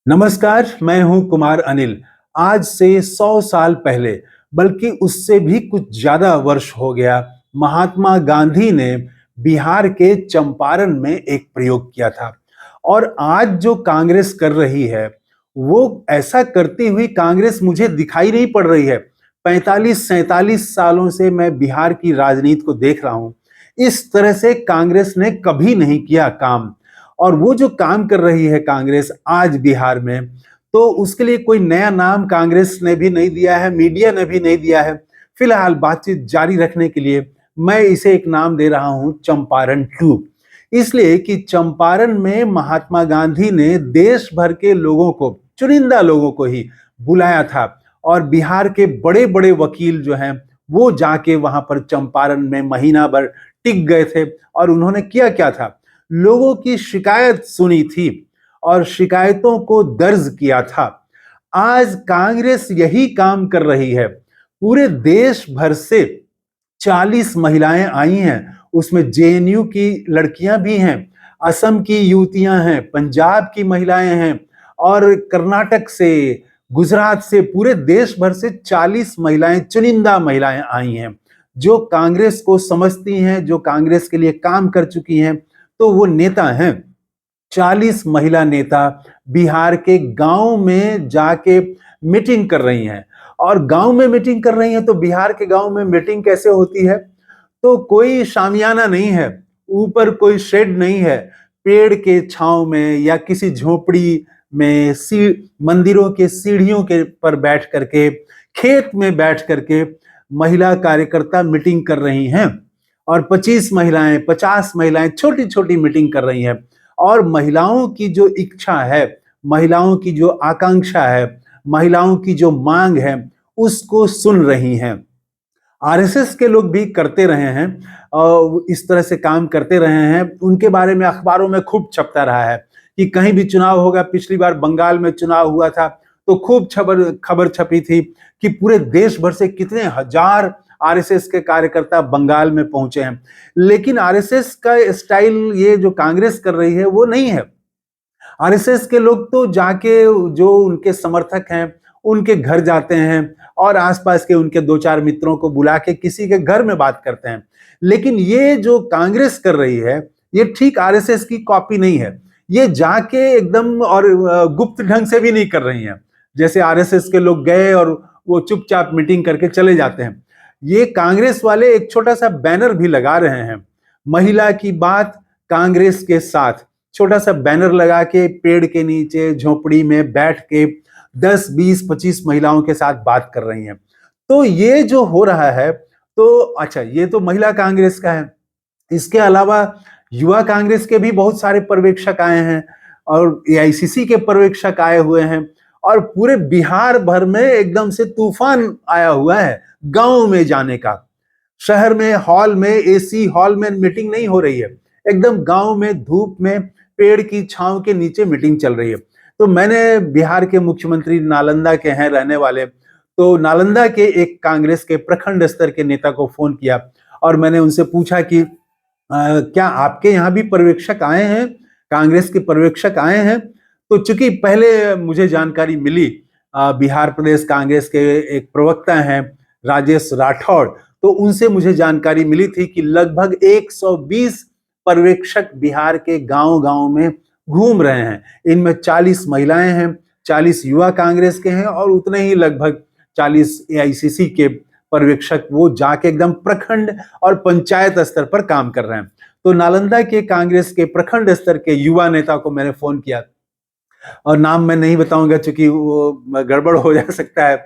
नमस्कार, मैं हूं कुमार अनिल। आज से 100 साल पहले, बल्कि उससे भी कुछ ज्यादा वर्ष हो गया, महात्मा गांधी ने बिहार के चंपारण में एक प्रयोग किया था। और आज जो कांग्रेस कर रही है, वो ऐसा करती हुई कांग्रेस मुझे दिखाई नहीं पड़ रही है। 45-47 सालों से मैं बिहार की राजनीति को देख रहा हूं। इस तरह से कांग्रेस ने कभी नहीं किया काम। और वो जो काम कर रही है कांग्रेस आज बिहार में, तो उसके लिए कोई नया नाम कांग्रेस ने भी नहीं दिया है, मीडिया ने भी नहीं दिया है। फिलहाल बातचीत जारी रखने के लिए मैं इसे एक नाम दे रहा हूं, चंपारण 2। इसलिए कि चंपारण में महात्मा गांधी ने देश भर के लोगों को, चुनिंदा लोगों को ही बुलाया था। और बिहार के बड़े बड़े वकील जो हैं, वो जाके वहां पर चंपारण में महीना भर टिक गए थे। और उन्होंने किया क्या था, लोगों की शिकायत सुनी थी और शिकायतों को दर्ज किया था। आज कांग्रेस यही काम कर रही है। पूरे देश भर से 40 महिलाएं आई हैं, उसमें जेएनयू की लड़कियां भी हैं, असम की युवतियां हैं, पंजाब की महिलाएं हैं और कर्नाटक से, गुजरात से, पूरे देश भर से 40 महिलाएं, चुनिंदा महिलाएं आई हैं जो कांग्रेस को समझती हैं, जो कांग्रेस के लिए काम कर चुकी हैं। तो वो नेता हैं। 40 महिला नेता बिहार के गांव में जाके मीटिंग कर रही हैं। और गांव में मीटिंग कर रही हैं, तो बिहार के गांव में मीटिंग कैसे होती है? तो कोई शामियाना नहीं है, ऊपर कोई शेड नहीं है, पेड़ के छांव में या किसी झोपड़ी में, मंदिरों के सीढ़ियों के पर बैठ करके, खेत में बैठ करके महिला कार्यकर्ता मीटिंग कर रही हैं। और 25 महिलाएं, 50 महिलाएं छोटी छोटी मीटिंग कर रही हैं। और महिलाओं की जो इच्छा है, महिलाओं की जो आकांक्षा है, महिलाओं की जो मांग है, उसको सुन रही हैं। आरएसएस के लोग भी करते रहे हैं और इस तरह से काम करते रहे हैं। उनके बारे में अखबारों में खूब छपता रहा है कि कहीं भी चुनाव होगा। पिछली बार बंगाल में चुनाव हुआ था तो खूब खबर छपी थी कि पूरे देश भर से कितने हजार आरएसएस के कार्यकर्ता बंगाल में पहुंचे हैं। लेकिन आरएसएस का स्टाइल, ये जो कांग्रेस कर रही है, वो नहीं है। आरएसएस के लोग तो जाके, जो उनके समर्थक हैं, उनके घर जाते हैं और आसपास के उनके 2-4 मित्रों को बुला के किसी के घर में बात करते हैं। लेकिन ये जो कांग्रेस कर रही है, ये ठीक आरएसएस की कॉपी नहीं है। ये जाके एकदम और गुप्त ढंग से भी नहीं कर रही है, जैसे आरएसएस के लोग गए और वो चुपचाप मीटिंग करके चले जाते हैं। ये कांग्रेस वाले एक छोटा सा बैनर भी लगा रहे हैं, महिला की बात कांग्रेस के साथ। छोटा सा बैनर लगा के पेड़ के नीचे झोपड़ी में बैठ के 10, 20, 25 महिलाओं के साथ बात कर रही हैं। तो ये जो हो रहा है, तो अच्छा, ये तो महिला कांग्रेस का है। इसके अलावा युवा कांग्रेस के भी बहुत सारे पर्यवेक्षक आए हैं और एआईसीसी के पर्यवेक्षक आए हुए हैं। और पूरे बिहार भर में एकदम से तूफान आया हुआ है गांव में जाने का। शहर में हॉल में, एसी हॉल में मीटिंग नहीं हो रही है, एकदम गांव में धूप में पेड़ की छांव के नीचे मीटिंग चल रही है। तो मैंने, बिहार के मुख्यमंत्री नालंदा के हैं रहने वाले, तो नालंदा के एक कांग्रेस के प्रखंड स्तर के नेता को फोन किया और मैंने उनसे पूछा कि क्या आपके यहाँ भी पर्यवेक्षक आए हैं, कांग्रेस के पर्यवेक्षक आए हैं? तो चूंकि पहले मुझे जानकारी मिली, बिहार प्रदेश कांग्रेस के एक प्रवक्ता हैं राजेश राठौड़, तो उनसे मुझे जानकारी मिली थी कि लगभग 120 पर्यवेक्षक बिहार के गांव-गांव में घूम रहे हैं। इनमें 40 महिलाएं हैं, 40 युवा कांग्रेस के हैं और उतने ही लगभग 40 एआईसीसी के पर्यवेक्षक, वो जाके एकदम प्रखंड और पंचायत स्तर पर काम कर रहे हैं। तो नालंदा के कांग्रेस के प्रखंड स्तर के युवा नेता को मैंने फोन किया और नाम मैं नहीं बताऊंगा क्योंकि वो गड़बड़ हो जा सकता है।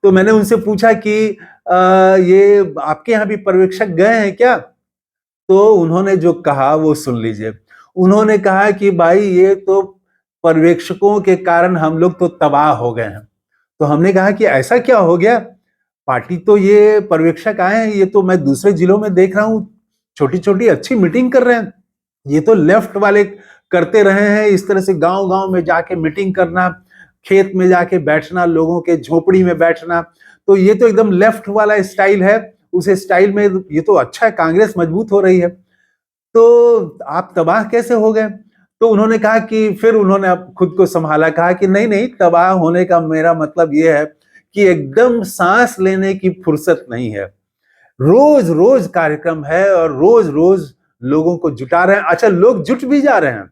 तो मैंने उनसे पूछा कि ये आपके यहाँ भी पर्यवेक्षक गए हैं क्या? तो उन्होंने जो कहा वो सुन लीजिए। उन्होंने कहा कि भाई, ये तो पर्यवेक्षकों के कारण हम लोग तो तबाह हो गए हैं। तो हमने कहा कि ऐसा क्या हो गया? पार्टी तो, ये पर्यवेक्षक आए हैं, ये तो मैं दूसरे जिलों में देख रहा हूं, छोटी छोटी अच्छी मीटिंग कर रहे हैं। ये तो लेफ्ट वाले करते रहे हैं, इस तरह से गांव गांव में जाके मीटिंग करना, खेत में जाके बैठना, लोगों के झोपड़ी में बैठना। तो ये तो एकदम लेफ्ट वाला स्टाइल है। उस स्टाइल में ये तो अच्छा है, कांग्रेस मजबूत हो रही है। तो आप तबाह कैसे हो गए? तो उन्होंने कहा कि फिर उन्होंने अब खुद को संभाला, कहा कि नहीं नहीं, तबाह होने का मेरा मतलब ये है कि एकदम सांस लेने की फुर्सत नहीं है। रोज रोज कार्यक्रम है और रोज रोज लोगों को जुटा रहे हैं। अच्छा, लोग जुट भी जा रहे हैं,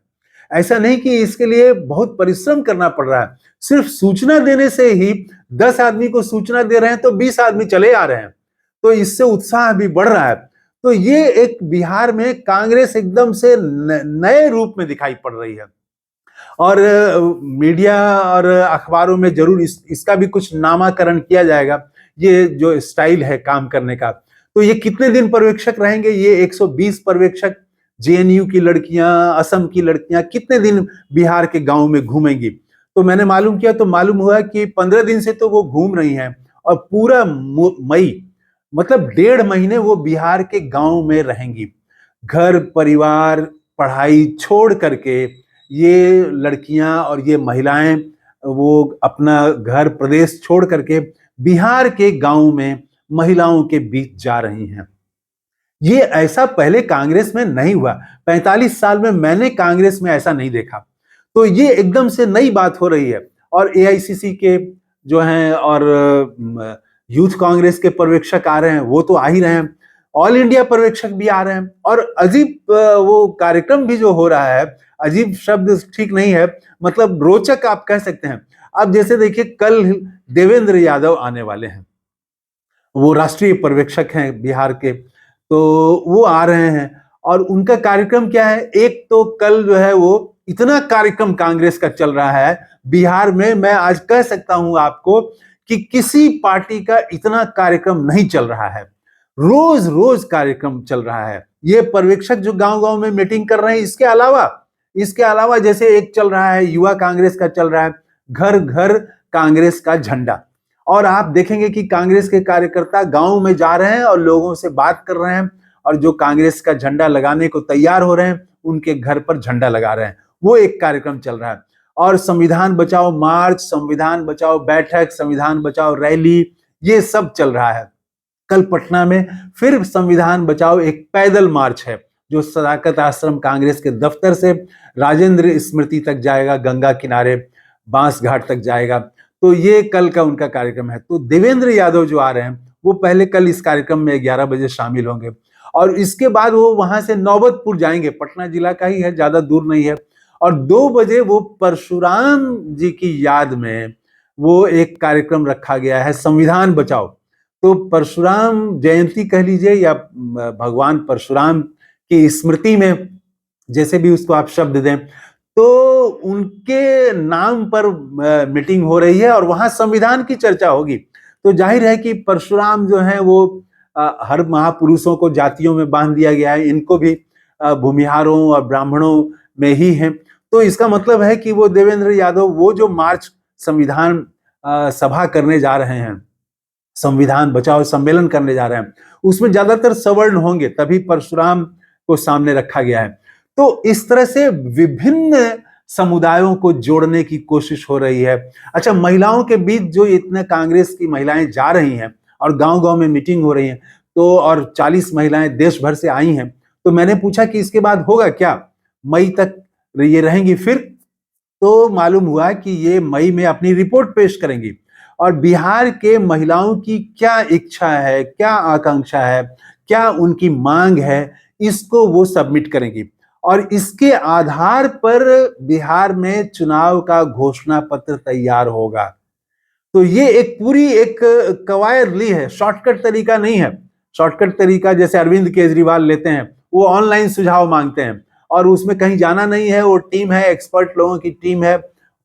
ऐसा नहीं कि इसके लिए बहुत परिश्रम करना पड़ रहा है। सिर्फ सूचना देने से ही 10 आदमी को सूचना दे रहे हैं तो 20 आदमी चले आ रहे हैं, तो इससे उत्साह भी बढ़ रहा है। तो ये एक बिहार में कांग्रेस एकदम से नए रूप में दिखाई पड़ रही है। और मीडिया और अखबारों में जरूर इसका भी कुछ नामाकरण किया जाएगा, ये जो स्टाइल है काम करने का। तो ये कितने दिन पर्यवेक्षक रहेंगे? ये 120 पर्यवेक्षक, जेएनयू की लड़कियां, असम की लड़कियां कितने दिन बिहार के गांव में घूमेंगी? तो मैंने मालूम किया तो मालूम हुआ कि 15 दिन से तो वो घूम रही हैं और पूरा मई, मतलब 1.5 महीने वो बिहार के गांव में रहेंगी। घर परिवार पढ़ाई छोड़ करके ये लड़कियां और ये महिलाएं वो अपना घर प्रदेश छोड़ करके बिहार के गांव में महिलाओं के बीच जा रही हैं। ये ऐसा पहले कांग्रेस में नहीं हुआ। 45 साल में मैंने कांग्रेस में ऐसा नहीं देखा। तो ये एकदम से नई बात हो रही है। और एआईसीसी के जो हैं और यूथ कांग्रेस के पर्यवेक्षक आ रहे हैं, वो तो आ ही रहे हैं, ऑल इंडिया पर्यवेक्षक भी आ रहे हैं। और अजीब वो कार्यक्रम भी जो हो रहा है, अजीब शब्द ठीक नहीं है, मतलब रोचक आप कह सकते हैं। अब जैसे देखिए, कल देवेंद्र यादव आने वाले हैं, वो राष्ट्रीय पर्यवेक्षक हैं बिहार के, तो वो आ रहे हैं। और उनका कार्यक्रम क्या है? एक तो कल जो है वो इतना कार्यक्रम कांग्रेस का चल रहा है बिहार में, मैं आज कह सकता हूं आपको कि किसी पार्टी का इतना कार्यक्रम नहीं चल रहा है। रोज रोज कार्यक्रम चल रहा है। ये पर्यवेक्षक जो गांव गांव में मीटिंग कर रहे हैं, इसके अलावा जैसे एक चल रहा है, युवा कांग्रेस का चल रहा है, घर घर कांग्रेस का झंडा। और आप देखेंगे कि कांग्रेस के कार्यकर्ता गांव में जा रहे हैं और लोगों से बात कर रहे हैं, और जो कांग्रेस का झंडा लगाने को तैयार हो रहे हैं उनके घर पर झंडा लगा रहे हैं। वो एक कार्यक्रम चल रहा है। और संविधान बचाओ मार्च, संविधान बचाओ बैठक, संविधान बचाओ रैली, ये सब चल रहा है। कल पटना में फिर संविधान बचाओ एक पैदल मार्च है, जो सदाकत आश्रम कांग्रेस के दफ्तर से राजेंद्र स्मृति तक जाएगा, गंगा किनारे बांस घाट तक जाएगा। तो ये कल का उनका कार्यक्रम है। तो देवेंद्र यादव जो आ रहे हैं, वो पहले कल इस कार्यक्रम में 11 बजे शामिल होंगे, और इसके बाद वो वहां से नौबतपुर जाएंगे, पटना जिला का ही है, ज्यादा दूर नहीं है। और 2 बजे वो परशुराम जी की याद में वो एक कार्यक्रम रखा गया है, संविधान बचाओ। तो परशुराम जयंती कह लीजिए या भगवान परशुराम की स्मृति में, जैसे भी उसको आप शब्द दें, तो उनके नाम पर मीटिंग हो रही है और वहां संविधान की चर्चा होगी। तो जाहिर है कि परशुराम जो है वो हर महापुरुषों को जातियों में बांध दिया गया है, इनको भी भूमिहारों और ब्राह्मणों में ही है। तो इसका मतलब है कि वो देवेंद्र यादव वो जो मार्च संविधान सभा करने जा रहे हैं, संविधान बचाओ सम्मेलन करने जा रहे हैं, उसमें ज्यादातर सवर्ण होंगे, तभी परशुराम को सामने रखा गया है। तो इस तरह से विभिन्न समुदायों को जोड़ने की कोशिश हो रही है। अच्छा, महिलाओं के बीच जो इतने कांग्रेस की महिलाएं जा रही हैं और गांव-गांव में मीटिंग हो रही है, तो और 40 महिलाएं देश भर से आई हैं, तो मैंने पूछा कि इसके बाद होगा क्या, मई तक ये रहेंगी फिर? तो मालूम हुआ कि ये मई में अपनी रिपोर्ट पेश करेंगी और बिहार के महिलाओं की क्या इच्छा है, क्या आकांक्षा है, क्या उनकी मांग है, इसको वो सबमिट करेंगी। और इसके आधार पर बिहार में चुनाव का घोषणा पत्र तैयार होगा। तो ये एक पूरी एक कवायद ली है, शॉर्टकट तरीका नहीं है। शॉर्टकट तरीका जैसे अरविंद केजरीवाल लेते हैं, वो ऑनलाइन सुझाव मांगते हैं और उसमें कहीं जाना नहीं है, वो टीम है, एक्सपर्ट लोगों की टीम है,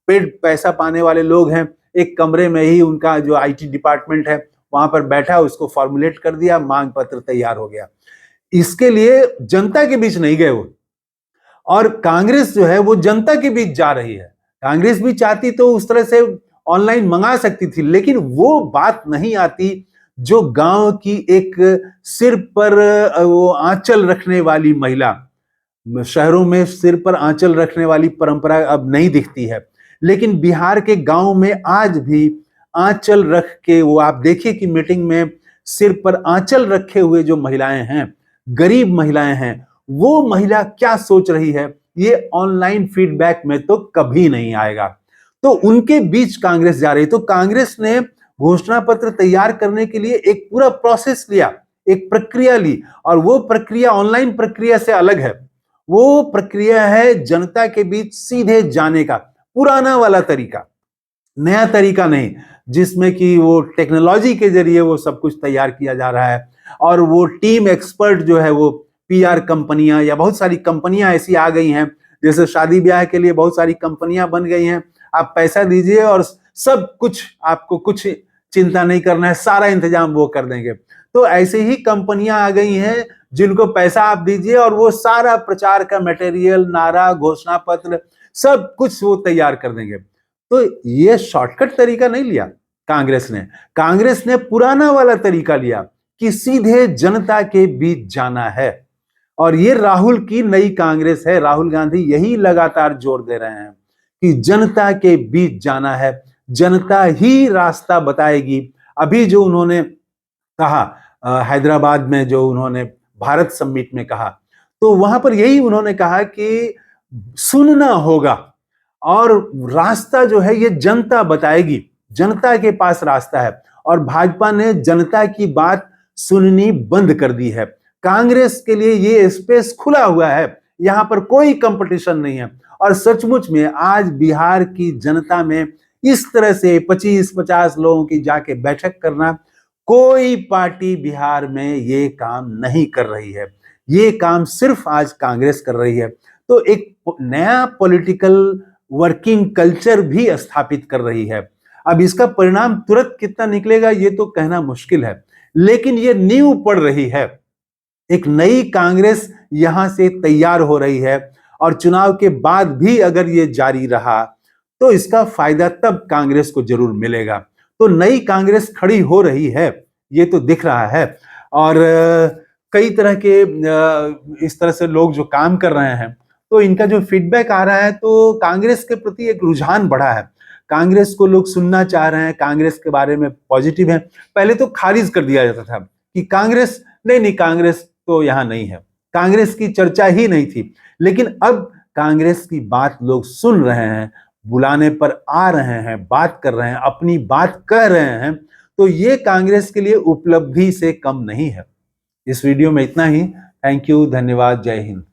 पेड पैसा पाने वाले लोग हैं, एक कमरे में ही उनका जो आईटी डिपार्टमेंट है वहां पर बैठा, उसको फॉर्मुलेट कर दिया, मांग पत्र तैयार हो गया। इसके लिए जनता के बीच नहीं गए वो। और कांग्रेस जो है वो जनता के बीच जा रही है। कांग्रेस भी चाहती तो उस तरह से ऑनलाइन मंगा सकती थी, लेकिन वो बात नहीं आती जो गांव की एक सिर पर वो आंचल रखने वाली महिला, शहरों में सिर पर आंचल रखने वाली परंपरा अब नहीं दिखती है, लेकिन बिहार के गांव में आज भी आंचल रख के, वो आप देखिए कि मीटिंग में सिर पर आंचल रखे हुए जो महिलाएं हैं, गरीब महिलाएं हैं, वो महिला क्या सोच रही है, ये ऑनलाइन फीडबैक में तो कभी नहीं आएगा। तो उनके बीच कांग्रेस जा रही, तो कांग्रेस ने घोषणा पत्र तैयार करने के लिए एक पूरा प्रोसेस लिया, एक प्रक्रिया ली, और वो प्रक्रिया ऑनलाइन प्रक्रिया से अलग है। वो प्रक्रिया है जनता के बीच सीधे जाने का, पुराना वाला तरीका, नया तरीका नहीं, जिसमें कि वो टेक्नोलॉजी के जरिए वो सब कुछ तैयार किया जा रहा है। और वो टीम एक्सपर्ट जो है, वो पीआर कंपनियां या बहुत सारी कंपनियां ऐसी आ गई हैं, जैसे शादी ब्याह के लिए बहुत सारी कंपनियां बन गई हैं। आप पैसा दीजिए और सब कुछ, आपको कुछ चिंता नहीं करना है, सारा इंतजाम वो कर देंगे। तो ऐसे ही कंपनियां आ गई हैं जिनको पैसा आप दीजिए और वो सारा प्रचार का मटेरियल, नारा, घोषणा पत्र, सब कुछ वो तैयार कर देंगे। तो ये शॉर्टकट तरीका नहीं लिया कांग्रेस ने पुराना वाला तरीका लिया कि सीधे जनता के बीच जाना है। और ये राहुल की नई कांग्रेस है। राहुल गांधी यही लगातार जोर दे रहे हैं कि जनता के बीच जाना है, जनता ही रास्ता बताएगी। अभी जो उन्होंने कहा हैदराबाद में, जो उन्होंने भारत समिट में कहा, तो वहां पर यही उन्होंने कहा कि सुनना होगा और रास्ता जो है ये जनता बताएगी, जनता के पास रास्ता है। और भाजपा ने जनता की बात सुननी बंद कर दी है। कांग्रेस के लिए ये स्पेस खुला हुआ है, यहां पर कोई कंपटीशन नहीं है। और सचमुच में आज बिहार की जनता में इस तरह से 25-50 लोगों की जाके बैठक करना, कोई पार्टी बिहार में ये काम नहीं कर रही है। ये काम सिर्फ आज कांग्रेस कर रही है। तो एक नया पॉलिटिकल वर्किंग कल्चर भी स्थापित कर रही है। अब इसका परिणाम तुरंत कितना निकलेगा ये तो कहना मुश्किल है, लेकिन ये नींव पड़ रही है। एक नई कांग्रेस यहां से तैयार हो रही है और चुनाव के बाद भी अगर ये जारी रहा तो इसका फायदा तब कांग्रेस को जरूर मिलेगा। तो नई कांग्रेस खड़ी हो रही है, ये तो दिख रहा है। और कई तरह के इस तरह से लोग जो काम कर रहे हैं, तो इनका जो फीडबैक आ रहा है, तो कांग्रेस के प्रति एक रुझान बढ़ा है। कांग्रेस को लोग सुनना चाह रहे हैं, कांग्रेस के बारे में पॉजिटिव है। पहले तो खारिज कर दिया जाता था कि कांग्रेस नहीं, कांग्रेस तो यहां नहीं है, कांग्रेस की चर्चा ही नहीं थी। लेकिन अब कांग्रेस की बात लोग सुन रहे हैं, बुलाने पर आ रहे हैं, बात कर रहे हैं, अपनी बात कह रहे हैं। तो ये कांग्रेस के लिए उपलब्धि से कम नहीं है। इस वीडियो में इतना ही। थैंक यू, धन्यवाद, जय हिंद।